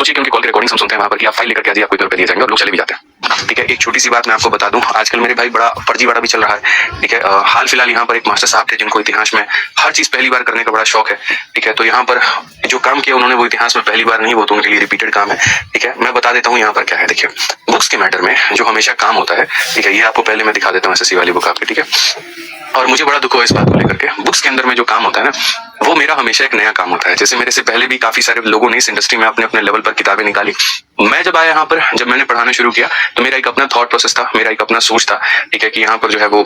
सोचिए कि उनकी कॉल की रिकॉर्डिंग हम सुनते हैं वहां पर कि आप फाइल लेकर के आइए, आपको इतने रुपए दिए जाएंगे और लोग चले भी जाते हैं। ठीक है, एक छोटी सी बात मैं आपको बता दूं, आजकल मेरे भाई बड़ा फर्जीवाड़ा भी चल रहा है। ठीक है, हाल फिलहाल यहाँ पर एक मास्टर साहब थे जिनको इतिहास में हर चीज पहली बार करने का बड़ा शौक है। ठीक है, तो यहाँ पर जो काम किया उन्होंने वो इतिहास में पहली बार नहीं, वो तो उनके लिए रिपीटेड काम है। ठीक है, मैं बता देता हूँ यहाँ पर क्या है। देखिए, बुक्स के मैटर में जो हमेशा काम होता है, ठीक है, ये आपको पहले मैं दिखा देता हूँ एसएससी वाली बुक आपकी। ठीक है, और मुझे बड़ा दुख हुआ इस बात को लेकर के, बुक्स के अंदर में जो काम होता है ना, वो मेरा हमेशा एक नया काम होता है। जैसे मेरे से पहले भी काफी सारे लोगों ने इस इंडस्ट्री में अपने अपने लेवल पर किताबें निकाली। मैं जब आया यहाँ पर, जब मैंने पढ़ाना शुरू किया, तो मेरा एक अपना थॉट प्रोसेस था, मेरा एक अपना सोच था। ठीक है, कि यहाँ पर जो है वो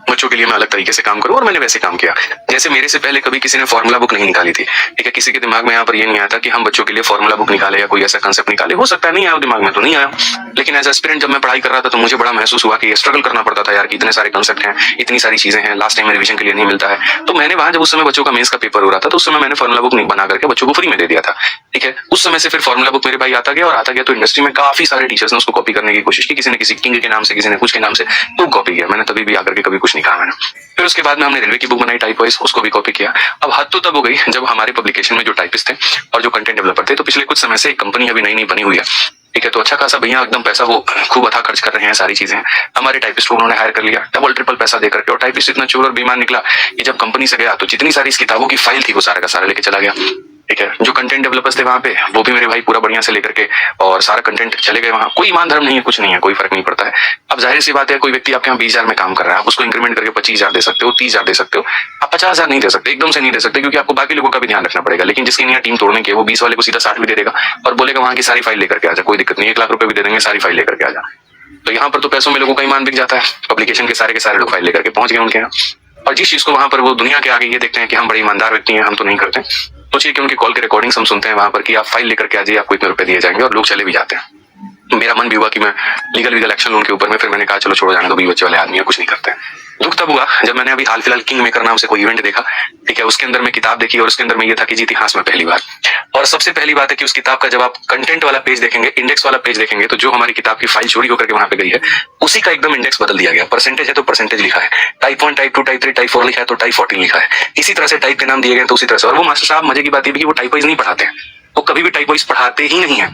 बच्चों के लिए मैं अलग तरीके से काम करूं, और मैंने वैसे काम किया। जैसे मेरे से पहले कभी किसी ने फॉर्मूला बुक नहीं निकाली थी। ठीक है, किसी के दिमाग में यहाँ पर ये नहीं आता कि हम बच्चों के लिए फॉर्मूला बुक निकाले या कोई ऐसा कंसेप्ट निकाले। हो सकता है नहीं आया दिमाग में, तो नहीं आया। लेकिन एज एस्पिरेंट जब मैं पढ़ाई कर रहा था तो मुझे बड़ा महसूस हुआ कि स्ट्रगल करना पड़ता था यार, कि इतने सारे कंसेप्ट हैं, इतनी सारी चीजें हैं, लास्ट टाइम में रिविजन के लिए नहीं मिलता है। तो मैंने वहां जब उस समय बच्चों का मेंस का पेपर हो रहा था, तो उस समय मैंने फॉर्मूला बुक बना करके बच्चों को फ्री में दे दिया था। ठीक है, उस समय से फिर फॉर्मूला बुक मेरे भाई आता गया और आता गया, तो इंडस्ट्री में काफी सारे टीचर्स ने उसको कॉपी करने की कोशिश की, किसी ने किसी किंग के नाम से, किसी ने कुछ के नाम से, तो कॉपी किया। मैंने तभी भी आकर के कभी कुछ नहीं कहा मैंने। फिर उसके बाद में हमने रेलवे की बुक बनाई टाइप वाइज, उसको भी कॉपी किया। अब हद तो तब हो गई जब हमारे पब्लिकेशन में जो टाइपिस्ट थे और जो कंटेंट डेवलपर थे, तो पिछले कुछ समय से एक कंपनी अभी नई नई बनी हुई है। ठीक है, तो अच्छा खासा भैया एकदम पैसा वो खूब अथा खर्च कर रहे हैं, सारी चीजें हमारे टाइपिस्ट को उन्होंने हायर कर लिया, डबल ट्रिपल पैसा देकर के। और टाइपिस्ट इतना चोर और बेईमान निकला कि जब कंपनी से गया तो जितनी सारी इस किताबों की फाइल थी वो सारा का सारा लेके चला गया। ठीक है, जो कंटेंट डेवलपर्स थे वहां पे, वो भी मेरे भाई पूरा बढ़िया से लेकर के और सारा कंटेंट चले गए वहां। कोई ईमान धर्म नहीं है, कुछ नहीं है, कोई फर्क नहीं पड़ता है। अब जाहिर सी बात है, कोई व्यक्ति आपके यहाँ 20,000 में काम कर रहा है, आप उसको इंक्रीमेंट करके 25,000 दे सकते हो, 30,000 दे सकते हो, आप 50,000 नहीं दे सकते, एकदम से नहीं दे सकते, क्योंकि आपको बाकी लोगों का भी ध्यान रखना पड़ेगा। लेकिन जिसकी नहीं है टीम तोड़ने की, वो 20 वाले को सीधा 60 भी दे देगा और बोलेगा वहां की सारी फाइल लेकर के आ जा, कोई दिक्कत नहीं, 1 लाख रुपए भी दे देंगे, सारी फाइल लेकर के आ जा। तो यहाँ पर तो पैसों में लोगों का ईमान बिक जाता है। पब्लिकेशन के सारे लोग फाइल लेकर के पहुंच गए उनके यहाँ, और जिस चीज को वहां पर वो दुनिया के आगे ये देखते हैं कि हम बड़े ईमानदार व्यक्ति हैं, हम तो नहीं करते। सोचिए कि उनकी कॉल की रिकॉर्डिंग्स हम सुनते हैं वहां पर कि आप फाइल लेकर के आ जाइए, आपको इतने रुपए दिए जाएंगे, और लोग चले भी जाते हैं। मेरा मन भी हुआ कि मैं लीगल एक्शन लूं उनके ऊपर में, फिर मैंने कहा चलो छोड़ो जाने दो, भी बच्चे वाले आदमी है, कुछ नहीं करते। दुख तब हुआ जब मैंने अभी हाल फिलहाल किंग मेकर नाम से कोई इवेंट देखा। ठीक है, उसके अंदर में किताब देखी और उसके अंदर में ये था कि जी इतिहास में पहली बार। और सबसे पहली बात है कि उस किताब का जब आप कंटेंट वाला पेज देखेंगे, इंडेक्स वाला पेज देखेंगे, तो जो हमारी किताब की फाइल चोरी होकर के वहां पे गई है, उसी का एकदम इंडेक्स बदल दिया गया। परसेंटेज है तो परसेंटेज लिखा है, टाइप 1, टाइप 2, टाइप 3, टाइप 4 लिखा है तो टाइप 14 लिखा है। इसी तरह से टाइप के नाम दिए गए तो उसी तरह से। और वो मास्टर साहब मजे की बात ये भी कि वो टाइप वाइज नहीं पढ़ाते हैं, वो कभी भी टाइप वाइज पढ़ाते ही नहीं है,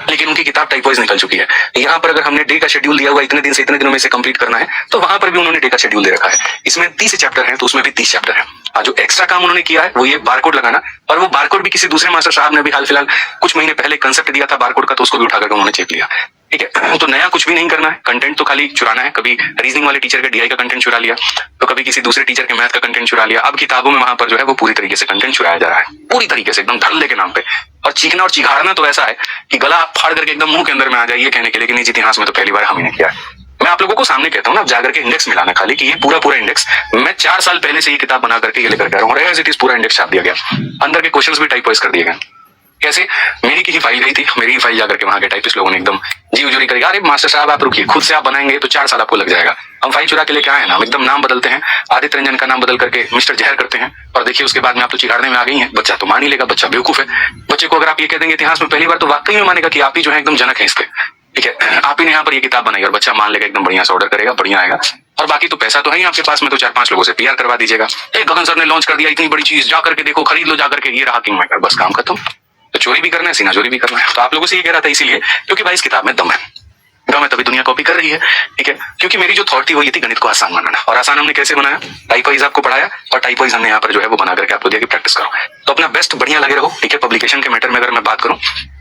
लेकिन उनकी किताब टाइप वाइज निकल चुकी है। यहाँ पर अगर हमने डे का शेड्यूल दिया हुआ इतने दिन से इतने दिनों में से कंप्लीट करना है, तो वहां पर भी उन्होंने डे का शेड्यूल दे रखा है। इसमें 30 चैप्टर हैं तो उसमें भी 30 चैप्टर है। जो एक्स्ट्रा काम उन्होंने किया है वो ये बारकोड लगाना, और वो बारकोड भी किसी दूसरे मास्टर साहब ने भी हाल फिलहाल कुछ महीने पहले कंसेप्ट दिया था बारकोड का, तो उसको भी उठाकर उन्होंने चेक लिया। ठीक है, तो नया कुछ भी नहीं करना है, कंटेंट तो खाली चुराना है। कभी रीजनिंग वाले टीचर के डीआई का कंटेंट चुरा लिया, तो कभी किसी दूसरे टीचर के मैथ का कंटेंट चुरा लिया। अब किताबों में वहां पर जो है वो पूरी तरीके से कंटेंट चुराया जा रहा है, पूरी तरीके से एकदम धड़ल्ले के नाम पे। और चीखना और चिघाड़ना तो ऐसा है कि गला फाड़ करके एकदम मुंह के अंदर में आ जाए, ये कहने के लिए कि नहीं इतिहास में तो पहली बार हमने किया है। मैं आप लोगों को सामने कहता हूँ ना, जाकर के इंडेक्स मिलाना खाली, कि ये पूरा इंडेक्स मैं 4 साल पहले से ये किताब बना करके ये लेकर आ रहा हूँ, एज इट इज पूरा इंडेक्स छाप दिया गया, अंदर के क्वेश्चंस भी टाइप वाइज कर दिए गए। कैसे? मेरी की ही फाइल गई थी, मेरी ही फाइल जाकर के वहां के टाइपिस्ट लोगों ने एकदम जी उजूरी करेगा, अरे मास्टर साहब आप रुकिए, खुद से आप बनाएंगे तो 4 साल आपको लग जाएगा, हम फाइल चुरा के लेके आए ना, एकदम नाम बदलते हैं, आदित्य रंजन का नाम बदल करके मिस्टर जहर करते हैं, और देखिए उसके बाद में आप तो चिढ़ाने में आ गई हैं। बच्चा तो मान ही लेगा, बच्चा बेवकूफ है। बच्चे को अगर आप ये कह देंगे इतिहास में पहली बार, तो वाकई में मानेगा कि आप ही जो है एकदम जनक है इसके। ठीक है, आप ही ने यहाँ पर ये किताब बनाई, और बच्चा मान लेगा, एकदम बढ़िया से ऑर्डर करेगा, बढ़िया आएगा। और बाकी तो पैसा तो है ही आपके पास में, तो 4-5 लोगों से पीआर करवा दीजिएगा, गगन सर ने लॉन्च कर दिया इतनी बड़ी चीज, जाकर के देखो, खरीद लो जाकर के, ये रहा किंग मेकर, बस काम खत्म। तो चोरी भी करना है, सीना चोरी भी करना है। तो आप लोगों से ये कह रहा था इसीलिए क्योंकि भाई इस किताब में दम है, दम है, तभी दुनिया कॉपी कर रही है। ठीक है, क्योंकि मेरी जो थॉट थी वो ये थी गणित को आसान बनाना, और आसान हमने कैसे बनाया, टाइप वाइज आपको पढ़ाया, और टाइप वाइज हमने यहाँ पर जो है वो बना करके आपको दिया कि प्रैक्टिस करो, तो अपना बेस्ट बढ़िया लगे रहो। ठीक है, पब्लिकेशन के मैटर में अगर मैं बात करूं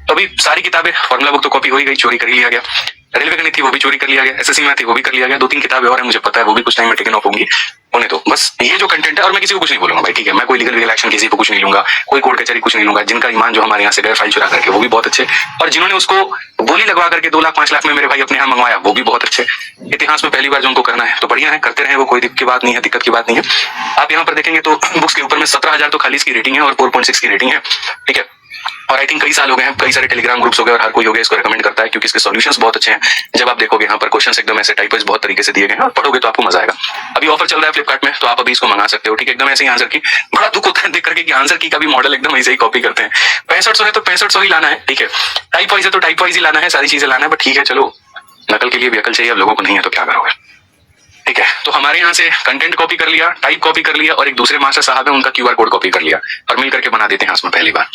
तो अभी सारी किताबें, फॉर्मुला बुक तो कॉपी हो ही गई, चोरी कर लिया गया, रेलवे गणित थी वो भी चोरी कर लिया गया, एसएससी में थी वो भी कर लिया गया, 2-3 किताबें और है मुझे पता है, वो भी कुछ टाइम में टेकन ऑफ होंगी, होने दो। बस ये जो कंटेंट है, और मैं किसी को कुछ नहीं बोलूंगा भाई, ठीक है, मैं कोई लीगल एक्शन किसी को कुछ नहीं लूंगा, कोई कोर्ट कचहरी कुछ नहीं लूंगा। जिनका ईमान जो हमारे यहाँ से गए फाइल चुरा करके, वो भी बहुत अच्छे, और जिन्होंने उसको बोली लगवा करके 2 लाख 5 लाख में मेरे भाई अपने यहाँ मंगवाया, वो भी बहुत अच्छे। इतिहास में पहली बार जो उनको करना है तो बढ़िया है, करते रहे, वो कोई दिक्कत की बात नहीं है, दिक्कत की बात नहीं है। आप यहाँ पर देखेंगे तो बुक्स के ऊपर में 17,000 तो खाली इसकी रेटिंग है और 4.6 की रेटिंग है। ठीक है, और आई थिंक कई साल हो गए हैं, कई सारे टेलीग्राम ग्रुप्स हो गए, और हर कोई हो गया इसको रेकमेंड करता है, क्योंकि इसके सॉल्यूशंस बहुत अच्छे हैं। जब आप देखोगे यहाँ पर क्वेश्चंस एकदम ऐसे टाइप वाइज बहुत तरीके से दिए गए हैं, और पढ़ोगे तो आपको मजा आएगा। अभी ऑफर चल रहा है फ्लिपकार्ट में, तो आप अभी इसको मंगा सकते हो। ठीक है, एकदम ऐसे ही आंसर की, बड़ा दुख होता है देख करके कि आंसर की का भी मॉडल एकदम ऐसे ही कॉपी करते हैं। 6500 है तो 6500 ही लाना है। ठीक है, टाइप वाइज है तो टाइप वाइज ही लाना है, सारी चीजें लाना है, बट ठीक है चलो, नकल के लिए भी अकल चाहिए, अब लोगों को नहीं है तो क्या करोगे। ठीक है, तो हमारे यहाँ से कंटेंट कॉपी कर लिया, टाइप कॉपी कर लिया, और एक दूसरे मास्टर साहब है उनका क्यूआर कोड कॉपी कर लिया, और मिल करके बना देते हैं इसमें पहली बार।